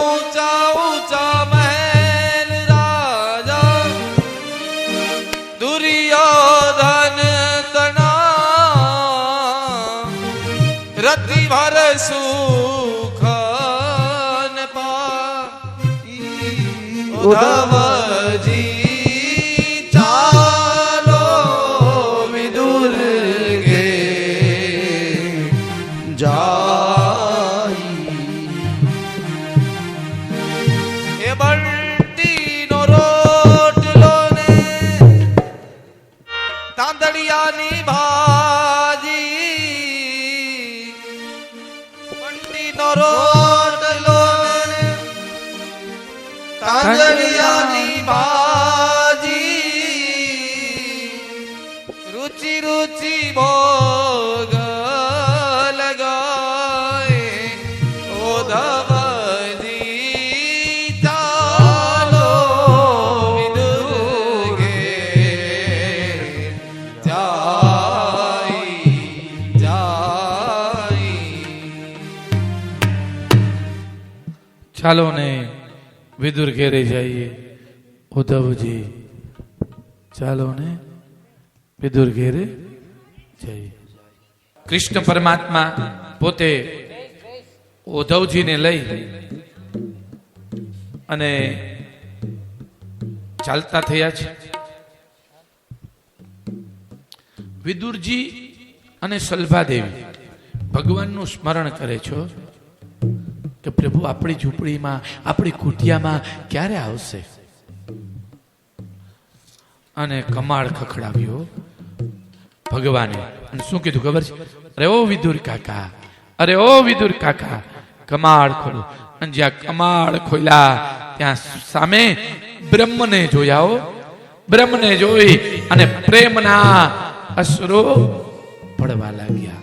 ઊંચા ઊંચા મહેલ રાજા દુર્યોધન તણા, રતિ ભર સુખ ન પાઈ, ઉદ્ધવજી ચાલો વિદુર ઘેર જાય. એ બંટીનો રોટલો ને તાંદળિયાની ભાજી, બંટીનો રોટલો ને તાંદળિયાની ભાજી, રુચિ રુચિ ભોગ લગાય, ઓધવજી ચાલો વિદુર ઘેર જાય, જાય. ચાલો ને વિદુર ઘેરે જઈએ. ઉદ્ધવજી ચાલો ને વિદુર ઘેરે જઈએ. કૃષ્ણ પરમાત્મા પોતે ઉદ્ધવજીને લઈ અને ચાલતા થયા છે. વિદુરજી અને સલભાદેવી ભગવાનનું સ્મરણ કરે છો કે પ્રભુ આપણી ઝૂંપડીમાં, આપણી કુટિયામાં ક્યારે આવશે? અને કમાળ ખખડાવ્યો ભગવાને. અને શું કીધું ખબર છે? અરે ઓ વિદુર કાકા, અરે ઓ વિદુર કાકા, કમાળ ખોલો. અને જ્યાં કમાળ ખોલ્યા ત્યાં સામે બ્રહ્મને જોયા. હો, બ્રહ્મને જોઈ અને પ્રેમના અશ્રુ પડવા લાગ્યા.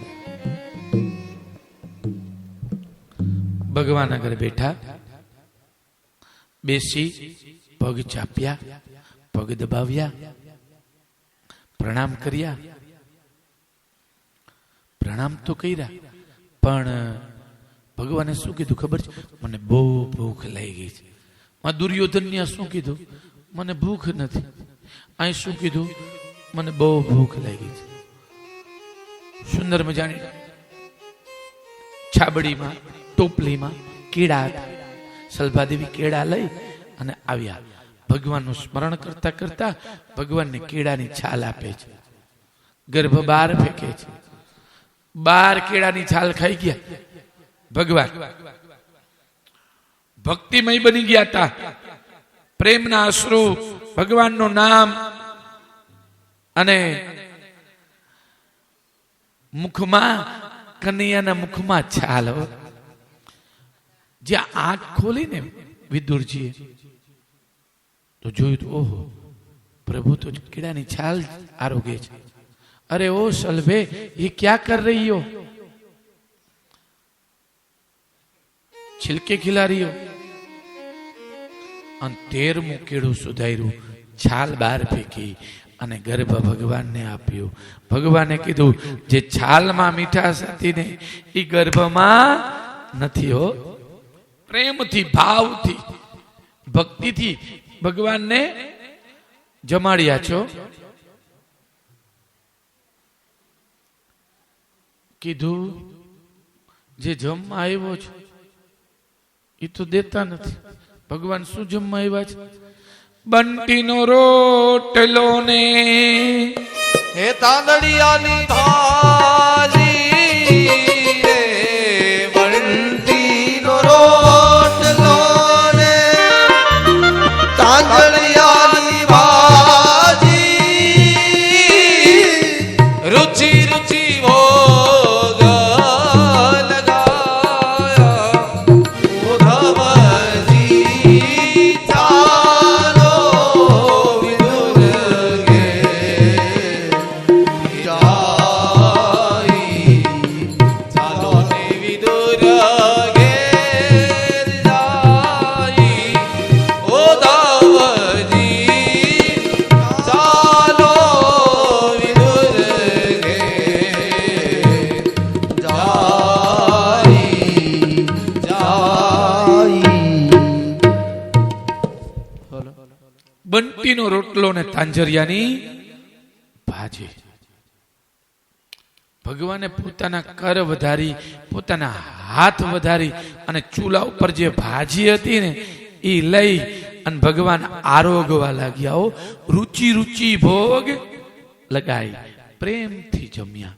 ભગવાન આગળ બેઠા, બેસી પગ ચાપ્યા, પગ દબાવ્યા, પ્રણામ કર્યા. પ્રણામ તો કર્યા, પણ ભગવાને શું કીધું ખબર છે? મને બહુ ભૂખ લાગી છે. દુર્યોધનને શું કીધું? મને ભૂખ નથી. અહીં શું કીધું? મને બહુ ભૂખ લાગી છે. સુંદર મજાની છાબડીમાં, ટોપલીમાં કેળા હતા. સલભાદેવી કેળા લઈ અને આવ્યા. ભગવાનનું સ્મરણ કરતા કરતા ભગવાનને કેળાની છાલ આપે છે. ગર્ભ બહાર ફેંકે છે. 12 કેળાની છાલ ખાઈ ગયા. ભગવાન ભક્તિમય બની ગયા હતા. પ્રેમના અશ્રુ, ભગવાનનું નામ અને મુખમાં, કનૈયાના મુખમાં છાલ. જ્યાં આંખ ખોલીને વિદુરજીએ તો જોયું તો ઓહો, પ્રભુ તો કેળાની છાલ આરોગે છે. અરે ઓ સલભે, ये क्या कर रही हो? छिलके खिला रही हो. અને 13મું કેળું સુધાર્યું, છાલ બહાર ફેંકી અને ગર્ભ ભગવાનને આપ્યું. ભગવાને કીધું, જે છાલમાં મીઠાશ હતી ને એ ગર્ભમાં નથી. હો, પ્રેમથી, ભાવથી, ભક્તિથી ભગવાનને જમાડ્યા છો. કીધું, જે જમવા આવ્યો છે એ તો દેતા નથી. ભગવાન શું જમવા આવ્યા છે? બંટીનો રોટલો ને હે તાંદળિયાની ભાજી રે, બંટીનો રોટલો ને તાંદળિયાની ભાજી, રુચિ રુચિ ભોગ લગાયા. ઉદ્ધવજી ચાલો વિદુર ઘેર જાઈ, ચાલો ને વિદુર ઘેર જાઈ. ઉદ્ધવજી ચાલો વિદુર ઘેર જાઈ, જાઈ. બંટીનો રોટલો ને તાંજરિયાની ભાજી. ભગવાને પોતાના કર વધારી, પોતાના હાથ વધારી અને ચૂલા ઉપર જે ભાજી હતી ને એ લઈ અને ભગવાન આરોગવા લાગ્યા. રુચિ રુચિ ભોગ લગાઈ, પ્રેમથી જમ્યા.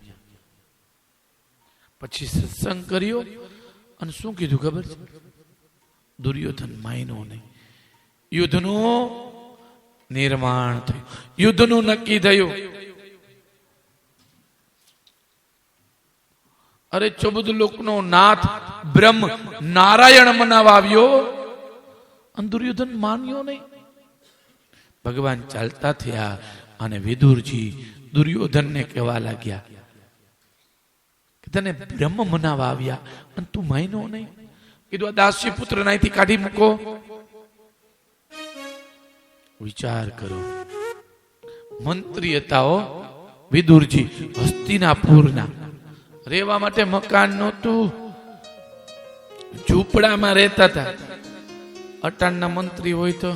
પછી સત્સંગ કર્યો અને શું કીધું ખબર છે? દુર્યોધન માયનો નહીં. યુદ્ધનું નિર્માણ થયું, યુદ્ધનું નક્કી થયું. અરે 14 લોકનો નાથ બ્રહ્મ નારાયણ મનાવા આવ્યો અને દુર્યોધન માન્યો નહીં. ભગવાન ચાલતા થયા અને વિદુરજી દુર્યોધનને કહેવા લાગ્યા કે તને બ્રહ્મ મનાવા આવ્યા અને તું માન્યો નહીં. કીધું, આ દાસી પુત્ર નાથી કાઢી મૂકો. વિચાર કરો, મંત્રી હતા હો વિદુરજી, હસ્તિનાપુરના. રહેવા માટે મકાન નહોતું, ઝૂંપડામાં રહેતા હતા. અટાણના મંત્રી હોય તો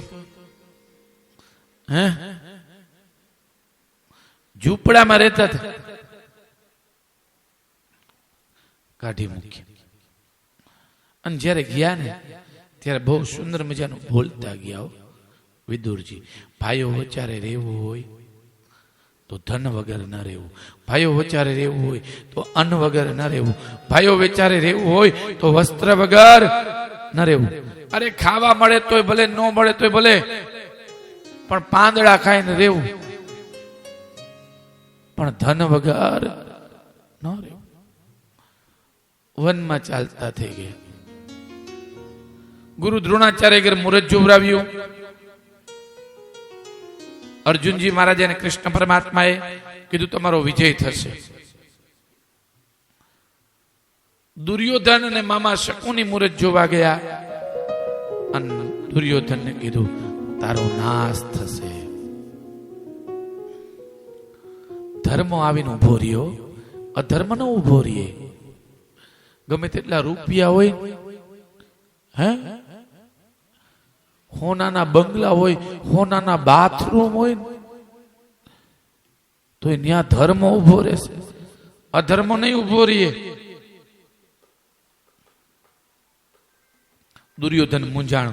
હે ઝૂંપડામાં રહેતા હતા. કાઢી મૂકી. અને જ્યારે ગયા ને ત્યારે બહુ સુંદર મજાનું બોલતા ગયા વિદુરજી. ભાઈઓ વચારે રહેવું હોય તો ધન વગર ન રહેવું, ભાઈઓ વચારે રહેવું હોય તો અન્ન વગર ન રહેવું, ભાઈઓ વચારે રહેવું હોય તો વસ્ત્ર વગર ન રહેવું. અરે ખાવા મળે તોય ભલે, ન મળે તોય ભલે, પણ પાંદડા ખાઈને રહેવું, પણ ધન વગર ન રહેવું. વનમાં ચાલતા થઈ ગયા. ગુરુ દ્રોણાચાર્ય ઘર મુહૂર્ત જોવરાવ્યું. અર્જુનજી મહારાજ અને કૃષ્ણ પરમાત્માએ કીધું તમારો વિજય થશે. દુર્યોધન અને મામા શકુની મુહૂર્ત જોવા ગયા અને દુર્યોધનને કીધું તારો નાશ થશે. ધર્મ આવીને ઉભો રહ્યો, અધર્મ નો ઉભો રહીએ. ગમે તેટલા રૂપિયા હોય, હે, હોનાના બંગલા હોય, હોનાના બાથરૂમ હોય, તો ત્યાં ધર્મ ઉભો રહેશે, અધર્મ નહીં ઉભો રહીએ. દુર્યોધન મૂંઝાણ.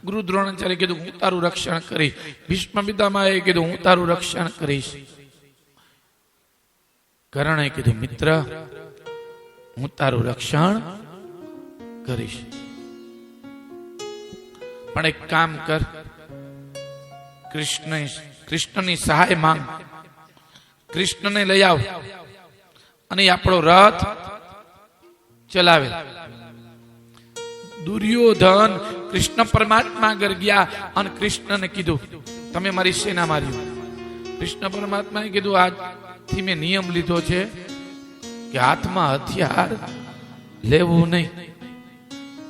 ગુરુ દ્રોણાચાર્ય કીધું હું તારું રક્ષણ કરીશ. ભીષ્મ પિતામહે કીધું હું તારું રક્ષણ કરીશ. કર્ણએ કીધું મિત્ર હું તારું રક્ષણ કરીશ, પણ એક કામ કર, કૃષ્ણની સહાય માંગ, કૃષ્ણને લઈ આવ અને આપણો રથ ચલાવે. દુર્યોધન કૃષ્ણ પરમાત્મા આગળ ગયા અને કૃષ્ણને કીધું તમે મારી સેના માર્યું. કૃષ્ણ પરમાત્માએ કીધું આજથી મેં નિયમ લીધો છે કે હાથમાં હથિયાર લેવું નહીં.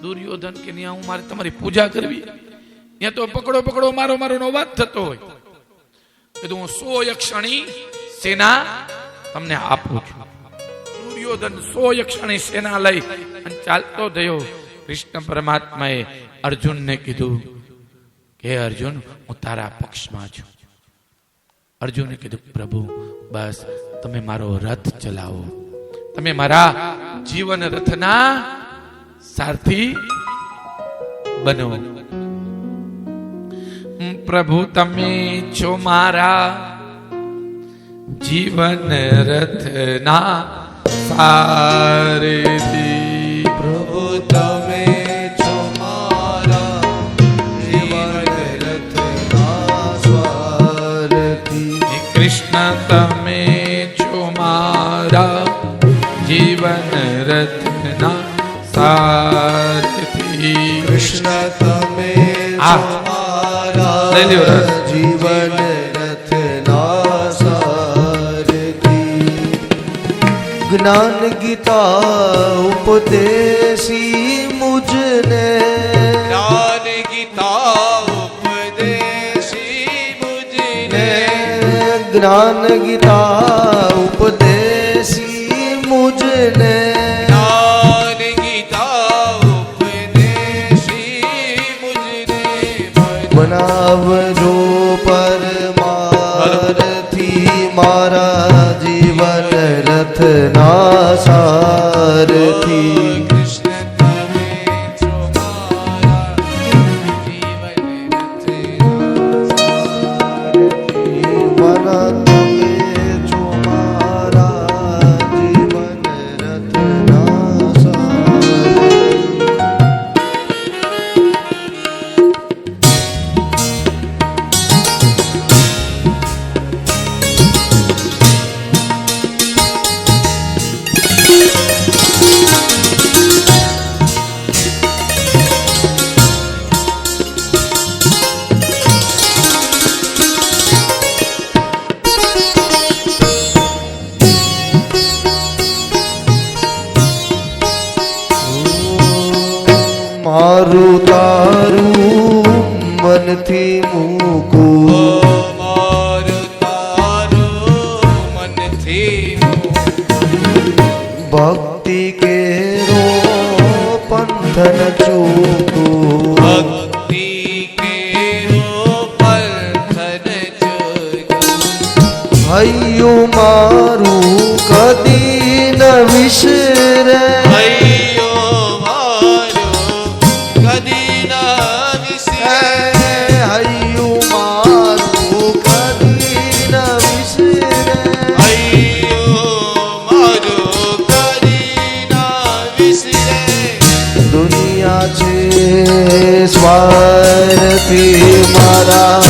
દુર્યોધન કે ત્યાં હું મારે તમારી પૂજા કરવી, ત્યાં તો પકડો પકડો મારો મારો નો વાત થતો હોય. કીધું હું 100 યક્ષણી સેના તમને આપું છું. દુર્યોધન 100 યક્ષણી સેના લઈ અને ચાલતો થયો. કૃષ્ણ પરમાત્માએ અર્જુનને કીધું કે અર્જુન હું તારા પક્ષમાં છું. અર્જુને કીધું પ્રભુ બસ તમે મારો રથ ચલાવો, તમે મારા જીવન રથના સારથી બનો. પ્રભુ તમે છો મારા જીવન રથના સારથી. પ્રભુ તમે છો મારા જીવન રથના સારથી. કૃષ્ણ તમે છો મારા જીવન રથના સારથી. કૃષ્ણ તમે છો મારા જીવન રથના સારથી. જ્ઞાન ગીતા ઉપદેશી મુજને, જ્ઞાન ગીતા ઉપદેશી મુજને, જ્ઞાન ગીતા ઉપદેશી મુજને, જ્ઞાન ગીતા ઉપદેશી મુજને બનાવજો પરમાર્થી મારા જીવન રથના સારથી. કૃષ્ણ તમે છો મારા જીવન રથના સારથી. મારા તમે છો મારા જીવન રથના સારથી. મારું તારું મનથી મૂકું, મારું તારું મનથી ભક્તિ કેરો પંથન ચૂકું. ભક્તિ કેરો પંથન ચૂકું. હૈયું મારું કદી ન વિસરે, હૈયો મારું સારથી મારા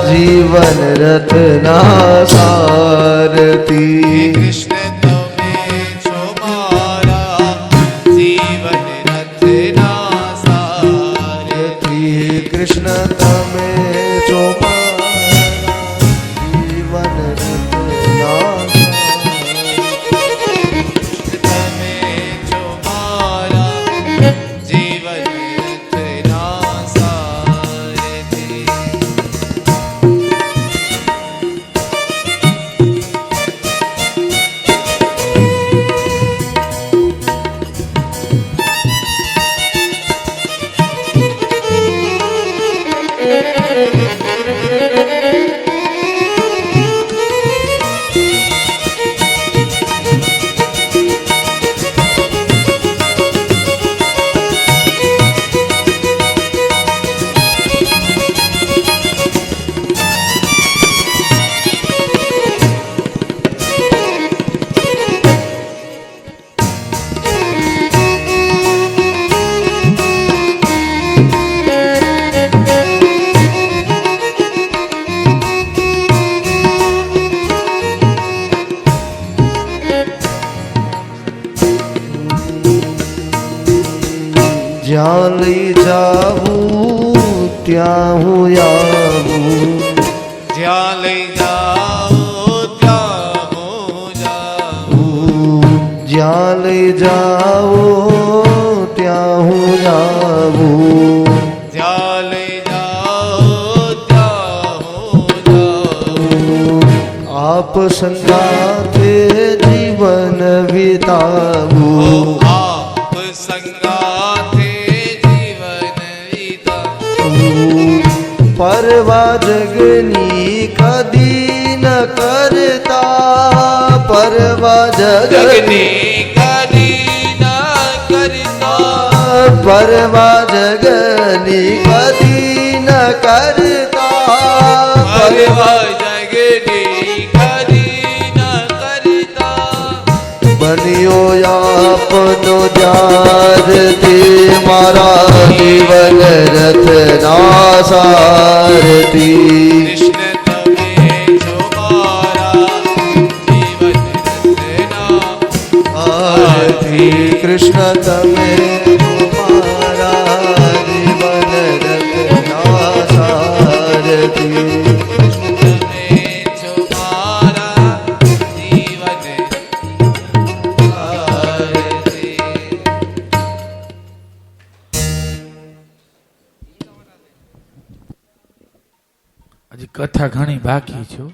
જીવન રથના સારથી કૃષ્ણ તમે છો મારા જીવન રથના સારથી કૃષ્ણ તમે છો મારા જીવન રથના તમે છો મારા જીવન રથના સારથી જ્યાં લઈ જાવું ત્યાં હું આવું જ્યાં લઈ જાઓ ત્યાં હું જાઉં જ્યાં લઈ જાઓ ત્યાં હું આવું જ્યાં લઈ જાઓ ત્યાં હું જાઉં આપ સંગાથે જીવન વિતાવું આપ સંગાથે જીવન વિતાવું પરવા જગની કદી ન કરતા પરવા જગની જગની કદી ના કરતા પરવા જગની કદી ન કરતા પરવા જગની કદી ના કરતા બન્યો આપનો જારથી મારા જીવન રથના સારથી કૃષ્ણ તમે છો મારા જીવન રથના આરતી કૃષ્ણ તમે મારા જીવન રથના સારથી તમે છો મારા જીવન સારથી હજી કથા ઘણી બાકી છે હો.